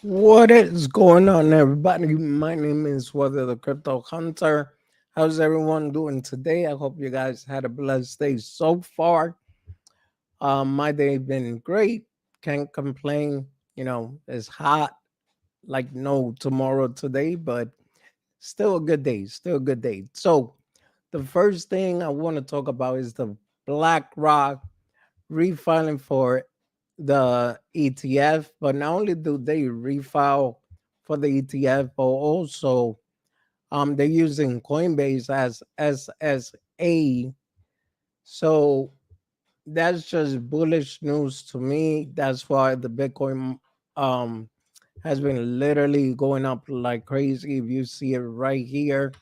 What is going on, everybody? My name is Wadi The Crypto Hunter. How's everyone doing today? I hope you guys had a blessed day so far. My day been great. Can't complain. It's hot like no tomorrow today, but still a good day. Still a good day. So the first thing I want to talk about is the BlackRock refiling for the ETF, but not only do they refile for the ETF, but also they're using Coinbase as SSA. So that's just bullish news to me. That's why the Bitcoin um has been literally going up like crazy. If you see it right here,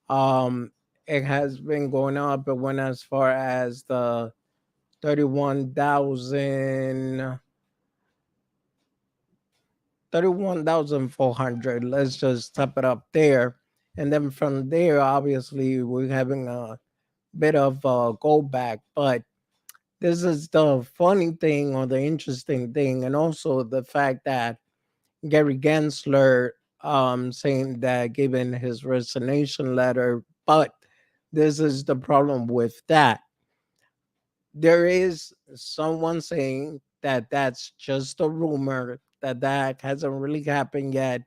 um it has been going up. It went as far as the 31,000 31,400. Let's just tap it up there. And then from there, obviously, we're having a bit of a go back. But this is the funny thing or the interesting thing. And also the fact that Gary Gensler saying that given his resignation letter, but this is the problem with that. There is someone saying that that's just a rumor, that hasn't really happened yet,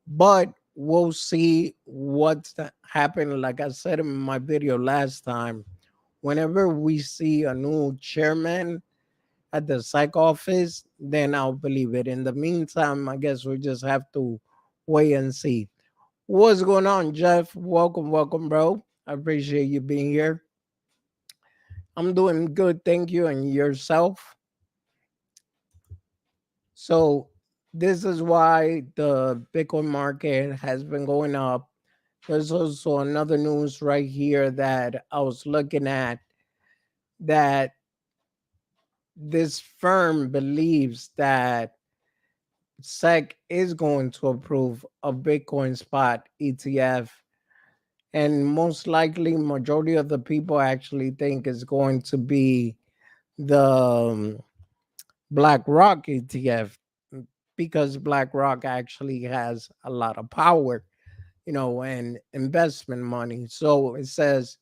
but we'll see what's happening. Like I said in my video last time, whenever we see a new chairman at the psych office, then I'll believe it. In the meantime, I guess we just have to wait and see. What's going on, Jeff? Welcome, bro. I appreciate you being here. I'm doing good, thank you. And yourself? So this is why the Bitcoin market has been going up. There's also another news right here that I was looking at, that this firm believes that SEC is going to approve a Bitcoin spot ETF, and most likely majority of the people actually think it's going to be the BlackRock ETF, because BlackRock actually has a lot of power, and investment money. So it says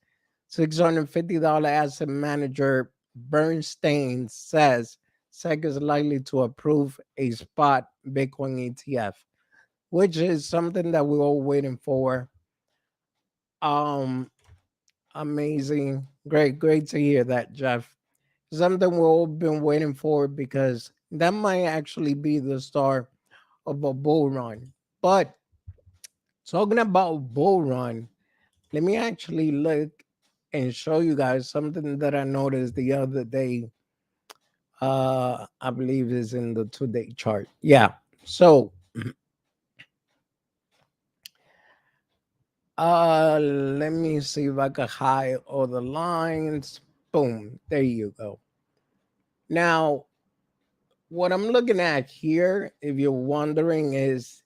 $650 asset manager Bernstein says SEC is likely to approve a spot Bitcoin ETF, which is something that we're all waiting for. Um, Amazing. Great to hear that, Jeff. Something we've all been waiting for, because that might actually be the start of a bull run. But talking about bull run, let me actually look and show you guys something that I noticed the other day. I believe is in the 2-day chart. Yeah. So let me see if I can hide all the lines. Boom. There you go. Now, what I'm looking at here, if you're wondering, is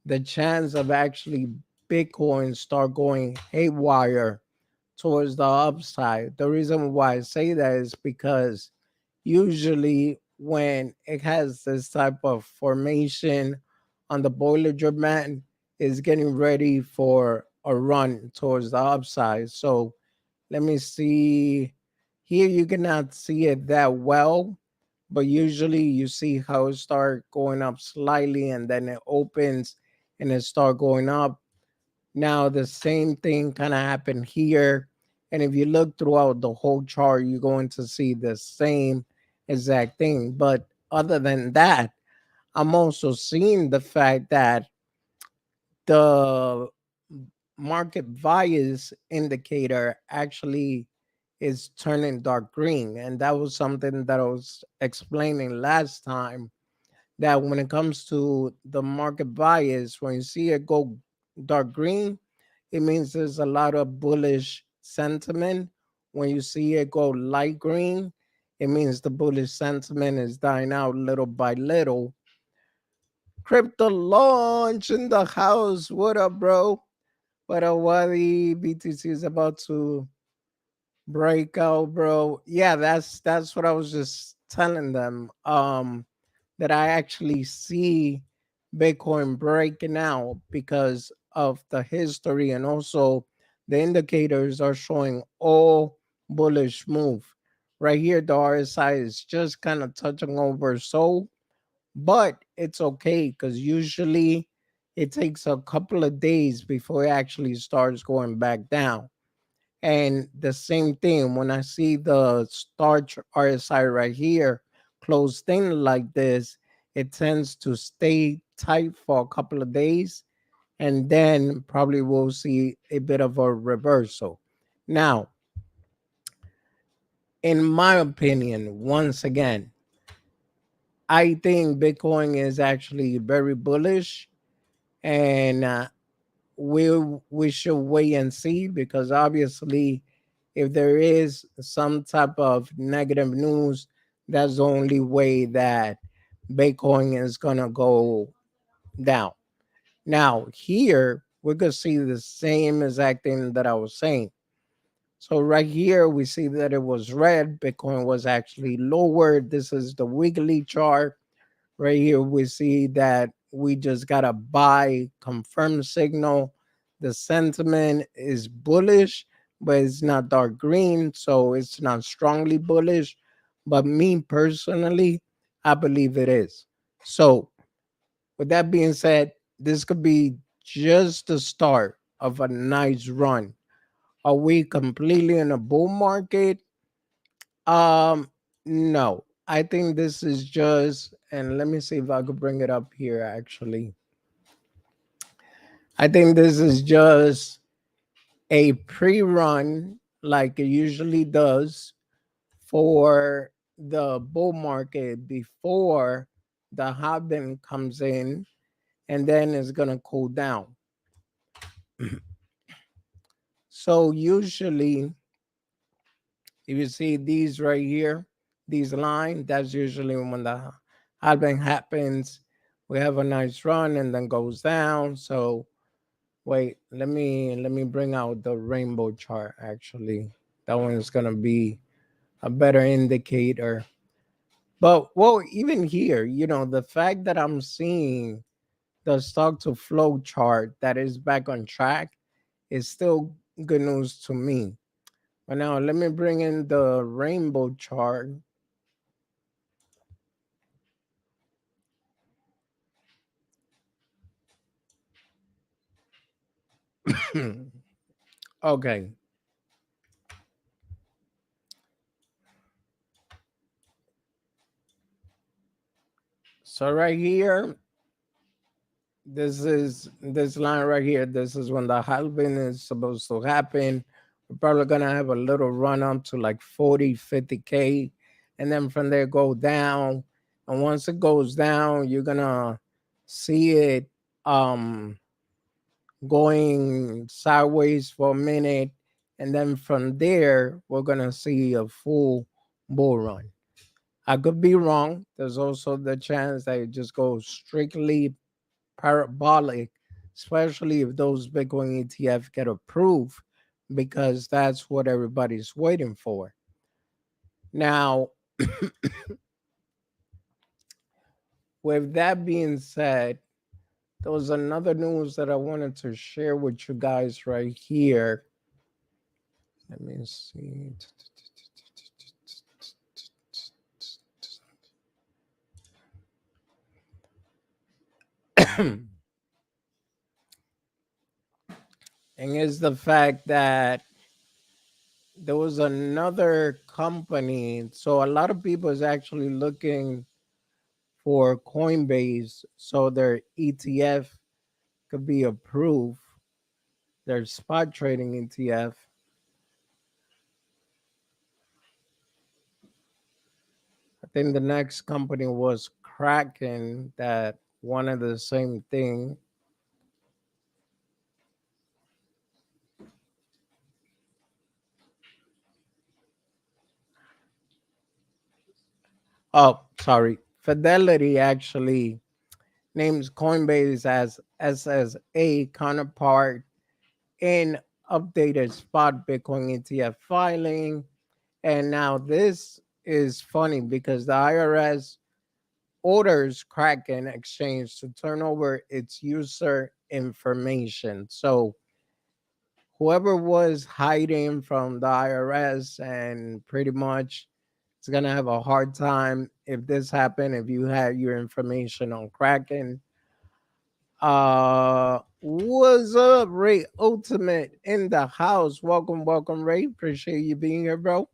the chance of actually Bitcoin start going haywire towards the upside. The reason why I say that is because usually when it has this type of formation on the Bollinger Band, is getting ready for a run towards the upside. So let me see. Here you cannot see it that well, but usually you see how it start going up slightly and then it opens and it start going up. Now the same thing kind of happened here. And if you look throughout the whole chart, you're going to see the same exact thing. But other than that, I'm also seeing the fact that the market bias indicator actually is turning dark green. And that was something that I was explaining last time, that when it comes to the market bias, when you see it go dark green, it means there's a lot of bullish sentiment. When you see it go light green, it means the bullish sentiment is dying out little by little. Crypto launch in the house. What up, bro? What up, Wadi? BTC is about to break out, bro. Yeah, that's what I was just telling them. that I actually see Bitcoin breaking out because of the history, and also the indicators are showing all bullish move. Right here, the RSI is just kind of touching over sold, but it's okay because usually it takes a couple of days before it actually starts going back down. And the same thing when I see the starch RSI right here closed in like this, it tends to stay tight for a couple of days, and then probably we'll see a bit of a reversal. Now, in my opinion, once again, I think Bitcoin is actually very bullish, and we should wait and see, because obviously if there is some type of negative news, that's the only way that Bitcoin is gonna go down. Now here we're gonna see the same exact thing that I was saying. So right here we see that it was red, Bitcoin was actually lower. This is the weekly chart. Right here, we see that we just got a buy confirm signal. The sentiment is bullish, but it's not dark green, so it's not strongly bullish. But me personally, I believe it is. So, with that being said, this could be just the start of a nice run. Are we completely in a bull market? Um, no. I think this is just, and let me see if I could bring it up here actually. I think this is just a pre-run like it usually does for the bull market before the halving comes in, and then it's going to cool down. So usually if you see these right here, these lines, that's usually when the halving happens. We have a nice run and then goes down. So wait, let me bring out the rainbow chart actually. That one is gonna be a better indicator. But well, even here, the fact that I'm seeing the stock to flow chart that is back on track is still good news to me. But now let me bring in the rainbow chart. Okay. So right here, this is this line right here. This is when the halving is supposed to happen. We're probably gonna have a little run up to like 40, 50K, and then from there go down. And once it goes down, you're gonna see it um going sideways for a minute, and then from there we're gonna see a full bull run. I could be wrong. There's also the chance that it just goes strictly parabolic, especially if those Bitcoin ETF get approved, because that's what everybody's waiting for. Now, with that being said, there was another news that I wanted to share with you guys right here. Let me see. And it's the fact that there was another company. So a lot of people is actually looking for Coinbase so their ETF could be approved, their spot trading ETF. I think the next company was Kraken that wanted the same thing. Oh, sorry. Fidelity actually names Coinbase as SSA counterpart in updated spot Bitcoin ETF filing. And now this is funny because the IRS orders Kraken Exchange to turn over its user information. So whoever was hiding from the IRS and pretty much it's gonna have a hard time if this happened, if you had your information on Kraken. What's up, Ray Ultimate in the house? Welcome, welcome, Ray. Appreciate you being here, bro.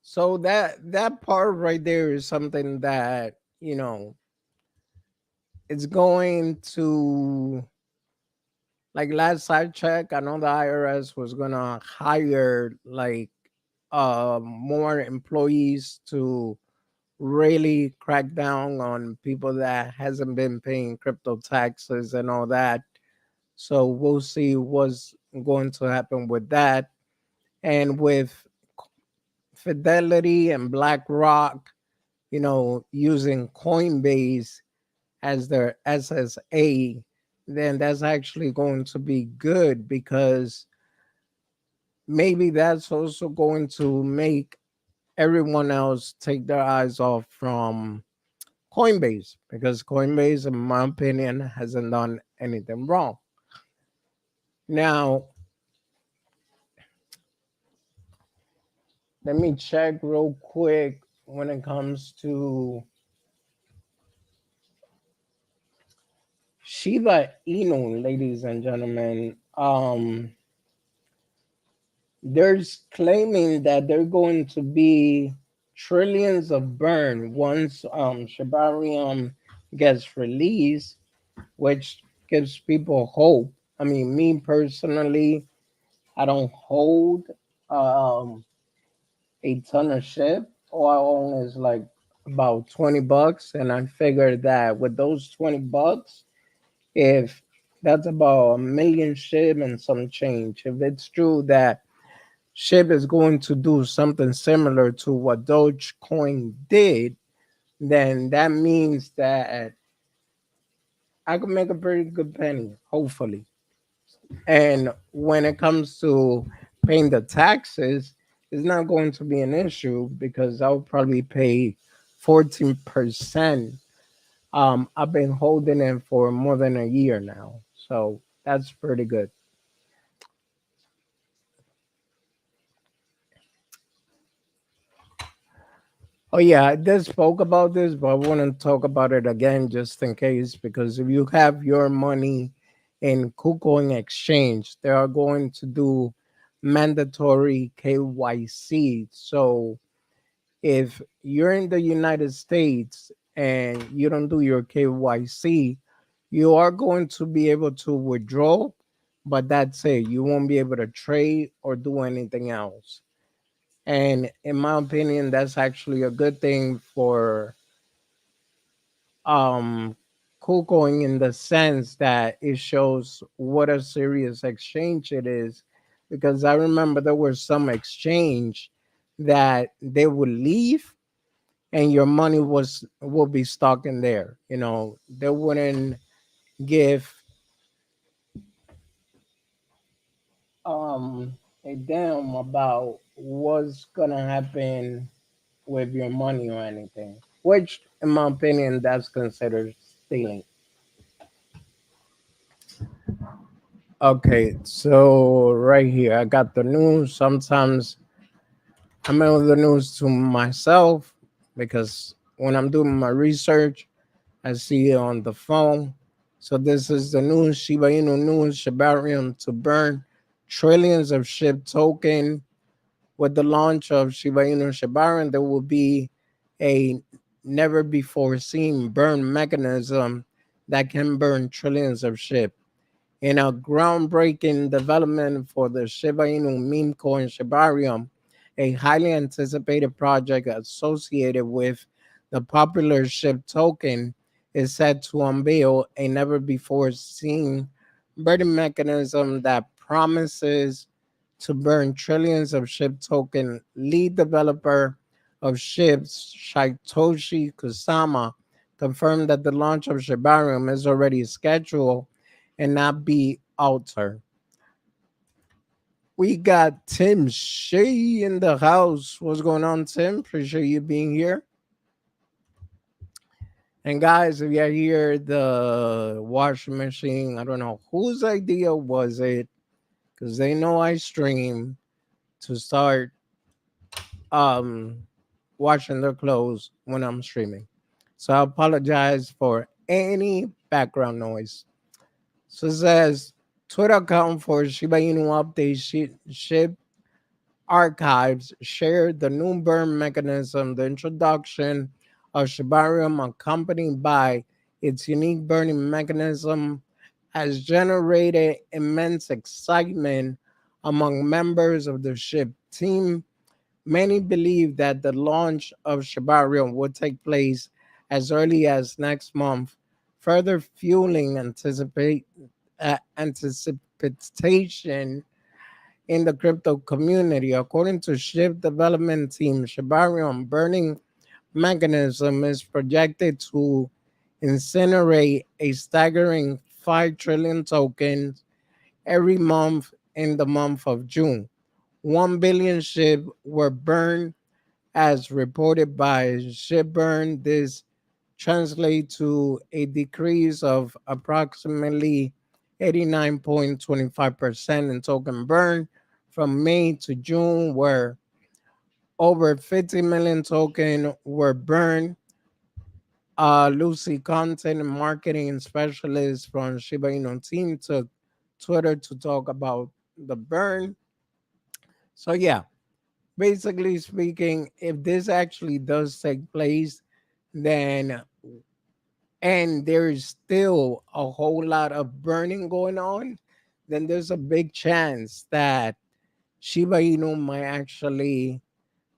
So that part right there is something that it's going to, like, last I checked, I know the IRS was gonna hire like more employees to really crack down on people that hasn't been paying crypto taxes and all that. So we'll see what's going to happen with that. And with Fidelity and BlackRock, using Coinbase as their SSA, then that's actually going to be good because maybe that's also going to make everyone else take their eyes off from Coinbase because Coinbase, in my opinion, hasn't done anything wrong. Now, let me check real quick when it comes to Shiba Inu, ladies and gentlemen. There's claiming that they're going to be trillions of burn once Shibarium gets released, which gives people hope. I mean, me personally, I don't hold um, a ton of shit. All I own is like about $20, and I figured that with those $20, if that's about a million shib and some change, if it's true that SHIB is going to do something similar to what Dogecoin did, then that means that I could make a pretty good penny, hopefully. And when it comes to paying the taxes, it's not going to be an issue because I'll probably pay 14%. I've been holding it for more than a year now. So that's pretty good. Oh yeah, I did spoke about this, but I want to talk about it again just in case because if you have your money in KuCoin Exchange, they are going to do mandatory KYC. So if you're in the United States and you don't do your KYC, you are going to be able to withdraw, but that's it. You won't be able to trade or do anything else. And in my opinion, that's actually a good thing for um KuCoin in the sense that it shows what a serious exchange it is. Because I remember there was some exchange that they would leave and your money will be stuck in there. They wouldn't give um a damn about what's gonna happen with your money or anything, which, in my opinion, that's considered stealing. Okay, so right here, I got the news. Sometimes I mail the news to myself because when I'm doing my research, I see it on the phone. So this is the news. Shiba Inu news. Shibarium to burn trillions of SHIB token. With the launch of Shiba Inu Shibarium, there will be a never before seen burn mechanism that can burn trillions of SHIB. In a groundbreaking development for the Shiba Inu meme coin Shibarium, a highly anticipated project associated with the popular SHIB token is set to unveil a never before seen burning mechanism that promises to burn trillions of SHIB token. Lead developer of SHIBs, Satoshi Kusama, confirmed that the launch of Shibarium is already scheduled and not be altered. We got Tim Shea in the house. What's going on, Tim? Appreciate you being here. And guys, if you hear the washing machine, I don't know whose idea was it, because they know I stream to start um washing their clothes when I'm streaming. So I apologize for any background noise. So it says Twitter account for Shiba Inu update ship archives shared the new burn mechanism, the introduction of Shibarium accompanied by its unique burning mechanism has generated immense excitement among members of the ship team. Many believe that the launch of Shibarium will take place as early as next month, further fueling anticipation in the crypto community. According to Shift development team, Shibarium burning mechanism is projected to incinerate a staggering 5 trillion tokens every month in the month of June. 1 billion SHIB were burned as reported by Shipburn. This translates to a decrease of approximately 89.25% in token burn from May to June, where over 50 million tokens were burned. Lucy, content and marketing specialist from Shiba Inu team, took Twitter to talk about the burn. So yeah, basically speaking, if this actually does take place, then and there is still a whole lot of burning going on, then there's a big chance that Shiba Inu might actually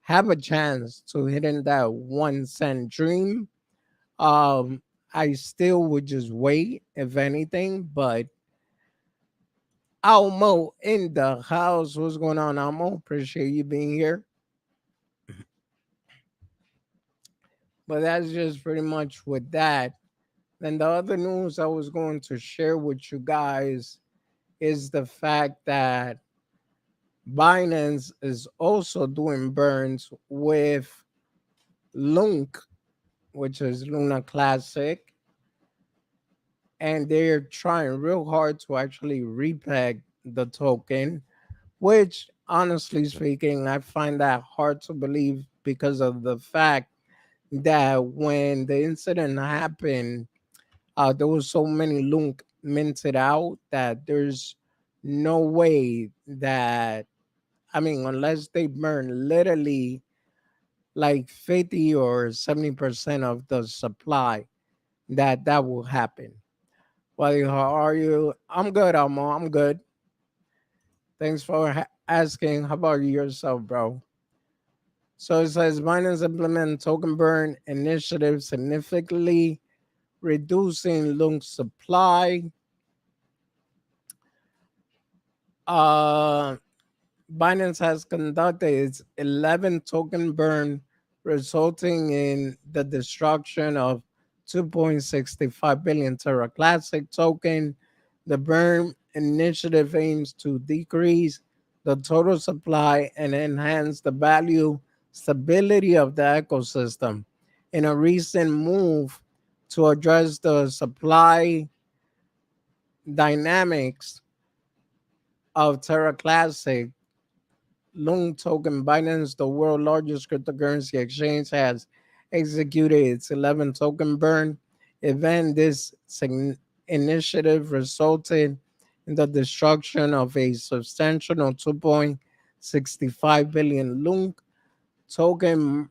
have a chance to hit in that 1 cent dream. Um, I still would just wait, if anything, but Almo in the house. What's going on, Almo? Appreciate you being here. But that's just pretty much with that. Then the other news I was going to share with you guys is the fact that Binance is also doing burns with Lunk, which is Luna Classic, and they're trying real hard to actually repeg the token, which honestly speaking, I find that hard to believe because of the fact that when the incident happened, there was so many Lunk minted out that there's no way that, I mean, unless they burn literally like 50 or 70% of the supply, that will happen. Well, how are you? I'm good, Amo. I'm good. Thanks for asking. How about yourself, bro? So it says Binance implement token burn initiative significantly reducing Lunk supply. Uh, Binance has conducted its 11th token burn, resulting in the destruction of 2.65 billion Terra Classic token. The burn initiative aims to decrease the total supply and enhance the value stability of the ecosystem. In a recent move to address the supply dynamics of Terra Classic, Loon token Binance, the world's largest cryptocurrency exchange, has executed its 11th token burn event. This initiative resulted in the destruction of a substantial 2.65 billion Loon token,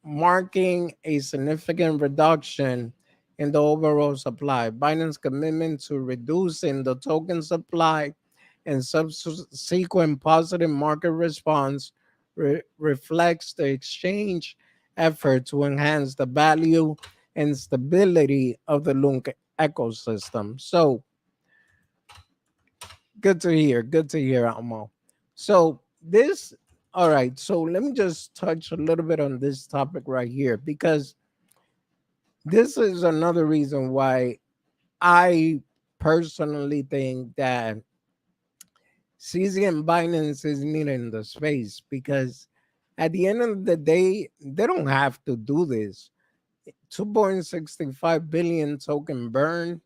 marking a significant reduction in the overall supply. Binance's commitment to reducing the token supply and subsequent positive market response reflects the exchange effort to enhance the value and stability of the Lunk ecosystem. So good to hear. Good to hear, Amo. So this, all right. So let me just touch a little bit on this topic right here, because this is another reason why I personally think that CZ and Binance is needed in the space because at the end of the day, they don't have to do this. 2.65 billion token burn.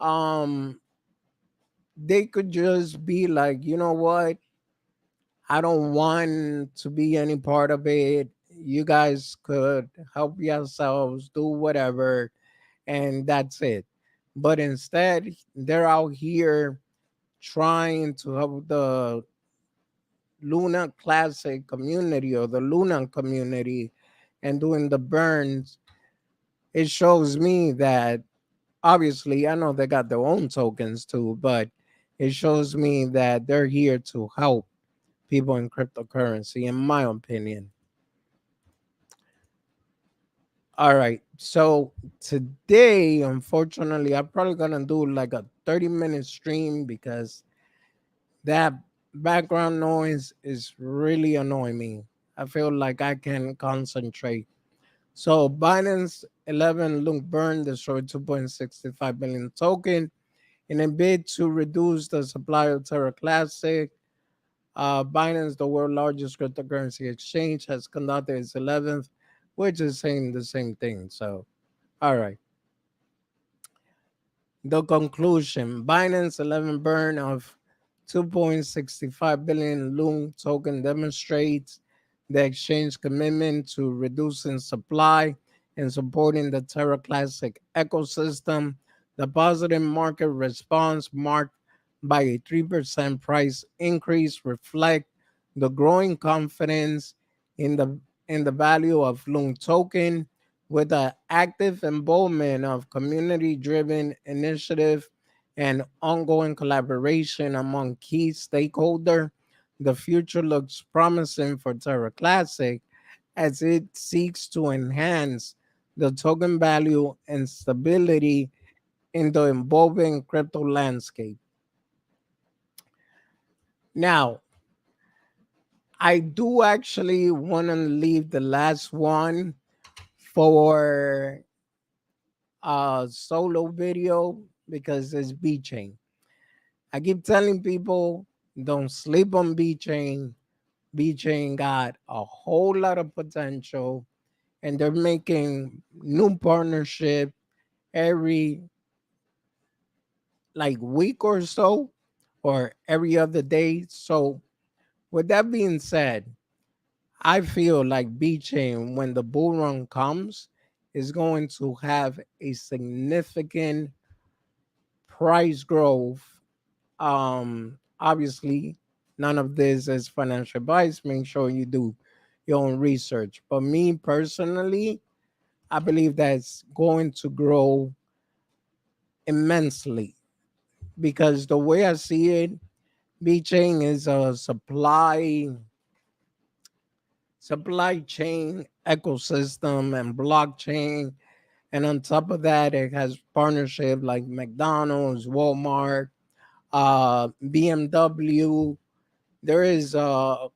Um, they could just be like, you know what? I don't want to be any part of it. You guys could help yourselves, do whatever, and that's it. But instead, they're out here trying to help the Luna Classic community or the Luna community and doing the burns. It shows me that obviously I know they got their own tokens too, but it shows me that they're here to help people in cryptocurrency, in my opinion. All right. So today, unfortunately, I'm probably gonna do like a 30-minute stream because that background noise is really annoying me. I feel like I can concentrate. So Binance 11 Link Burn destroyed 2.65 billion token in a bid to reduce the supply of Terra Classic. Binance, the world's largest cryptocurrency exchange, has conducted its 11th, which is saying the same thing. So, all right. The conclusion: Binance 11 burn of 2.65 billion Loom token demonstrates the exchange commitment to reducing supply and supporting the Terra Classic ecosystem. The positive market response, marked by a 3% price increase, reflect the growing confidence in the value of Loom token, with an active involvement of community-driven initiative and ongoing collaboration among key stakeholders. The future looks promising for Terra Classic as it seeks to enhance the token value and stability in the evolving crypto landscape. Now, I do actually want to leave the last one for a solo video because it's B Chain. I keep telling people don't sleep on B Chain. B Chain got a whole lot of potential and they're making new partnership every like week or so or every other day. So with that being said, I feel like B Chain when the bull run comes is going to have a significant price growth. Obviously, none of this is financial advice. Make sure you do your own research. But me personally, I believe that's going to grow immensely because the way I see it, B-chain is a supply chain ecosystem and blockchain. And on top of that, it has partnership like McDonald's, Walmart, BMW. There is a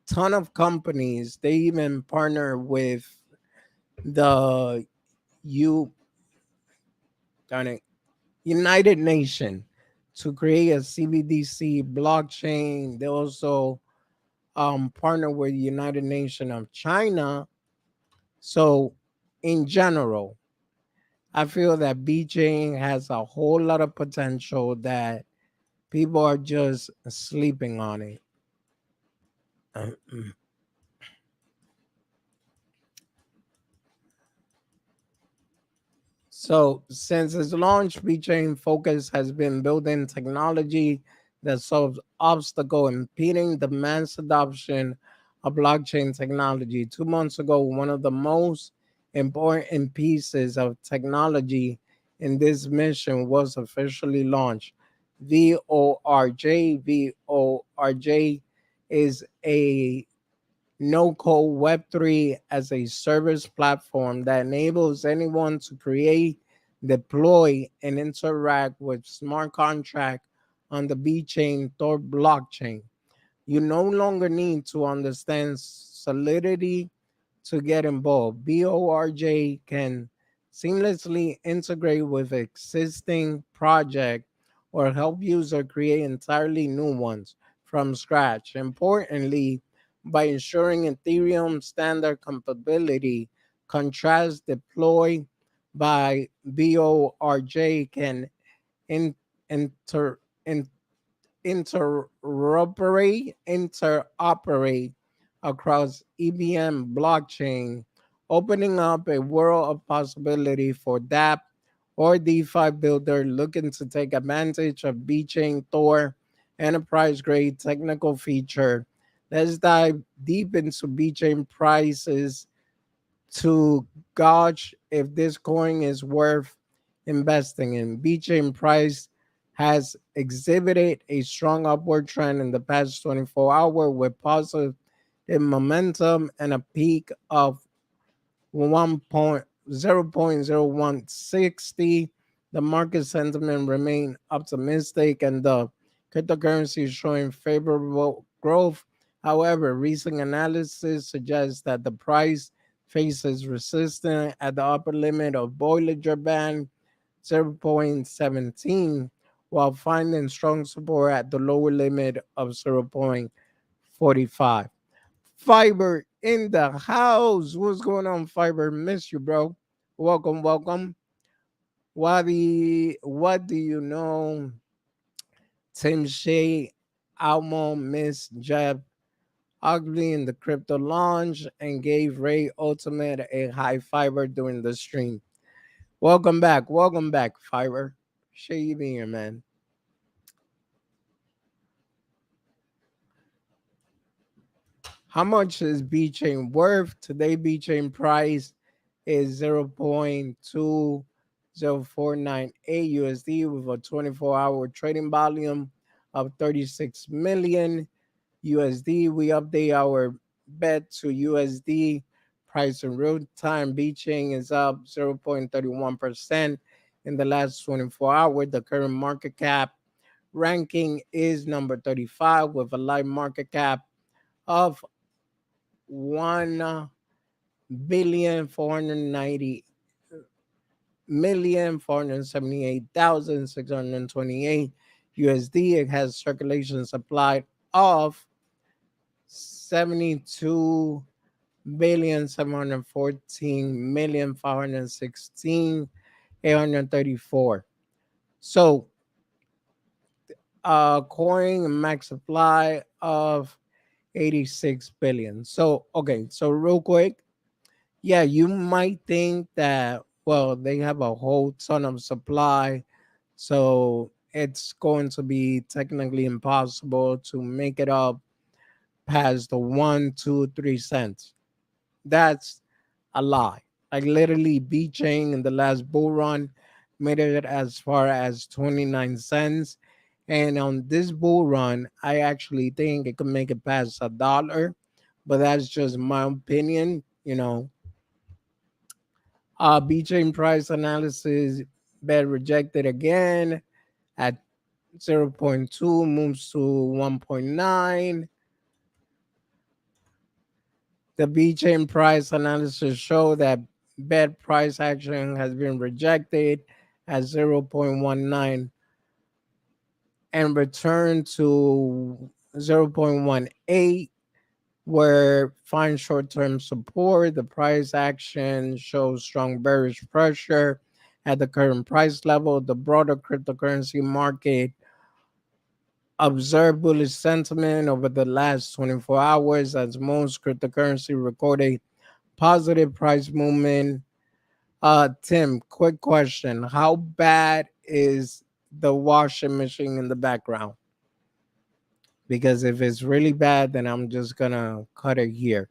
ton of companies. They even partner with the U darn it, United Nation to create a CBDC blockchain. They also partner with United Nation of China. So in general, I feel that BChain has a whole lot of potential that people are just sleeping on it. So, since its launch, VeChain Focus has been building technology that solves obstacles impeding the mass adoption of blockchain technology. 2 months ago, one of the most important pieces of technology in this mission was officially launched. VORJ is a no code Web3 as a service platform that enables anyone to create, deploy, and interact with smart contract on the B-chain Tor blockchain. You no longer need to understand Solidity to get involved. BORJ can seamlessly integrate with existing project or help user create entirely new ones. from scratch. Importantly, by ensuring Ethereum standard compatibility, contrasts deployed by BORJ can in, inter, in, interoperate across EVM blockchain, opening up a world of possibility for dApp or DeFi builder looking to take advantage of VeChain Thor enterprise grade technical feature. Let's dive deep into VeChain prices to gauge if this coin is worth investing in. VeChain price has exhibited a strong upward trend in the past 24 hours with positive momentum and a peak of 1.0.0160. The market sentiment remained optimistic and the cryptocurrency is showing favorable growth. However, recent analysis suggests that the price faces resistance at the upper limit of Bollinger Band 0.17, while finding strong support at the lower limit of 0.45. Fiber in the house. What's going on, Fiber? Miss you, bro. Welcome, welcome. Wadi, what do you know? Tim Shea, Almo, Miss Jeb, Ugly in the crypto launch, and gave Ray Ultimate a high fiber during the stream. Welcome back, Fiber. Shea, you being here, man. How much is B Chain worth? Today, B Chain price is 0.20498 USD with a 24-hour trading volume of 36 million USD. We update our bet to USD price in real time. BChain is up 0.31% in the last 24 hours. The current market cap ranking is number 35 with a live market cap of 1,490,478,628 USD. It has circulation supply of 72,714,516,834. So coin max supply of 86 billion. So okay, so real quick, yeah, you might think that, well, they have a whole ton of supply, so it's going to be technically impossible to make it up past the 1, 2, 3 cents. That's a lie. Like literally, B Chain in the last bull run made it as far as 29 cents. And on this bull run, I actually think it could make it past $1, but that's just my opinion. B Chain price analysis bet rejected again at zero point 0.2, moves to 1.9. The B-chain price analysis show that bet price action has been rejected at 0.19 and returned to 0.18 where find short-term support. The price action shows strong bearish pressure at the current price level. The broader cryptocurrency market observed bullish sentiment over the last 24 hours as most cryptocurrency recorded positive price movement. Tim, quick question. How bad is the washing machine in the background? Because if it's really bad, then I'm just gonna cut it here.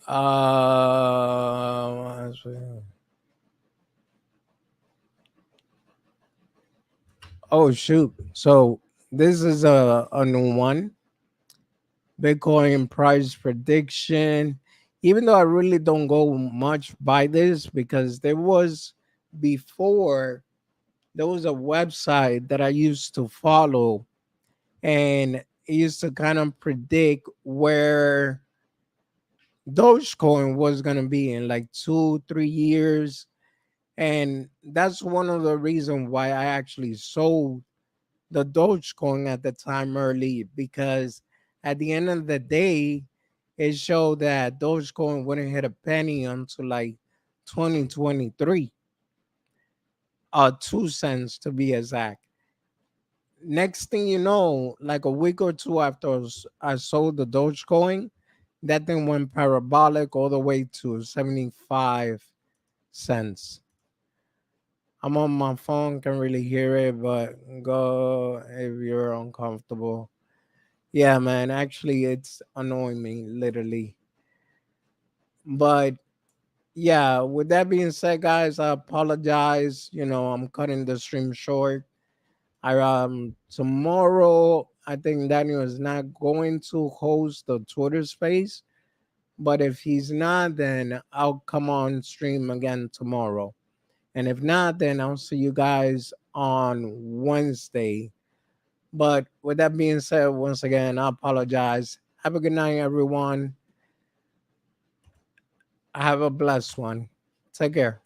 Uh, oh shoot. So this is a new one. Bitcoin price prediction. Even though I really don't go much by this because before there was a website that I used to follow and it used to kind of predict where Dogecoin was gonna be in like 2, 3 years. And that's one of the reasons why I actually sold the Dogecoin at the time early, because at the end of the day, it showed that Dogecoin wouldn't hit a penny until like 2023, 2 cents to be exact. Next thing you know, like a week or two after I sold the Dogecoin, that thing went parabolic all the way to 75 cents. I'm on my phone, can really hear it, but go if you're uncomfortable. Yeah, man, actually, it's annoying me, literally. But yeah, with that being said, guys, I apologize. I'm cutting the stream short. Tomorrow, I think Daniel is not going to host the Twitter space. But if he's not, then I'll come on stream again tomorrow. And if not, then I'll see you guys on Wednesday. But with that being said, once again, I apologize. Have a good night, everyone. Have a blessed one. Take care.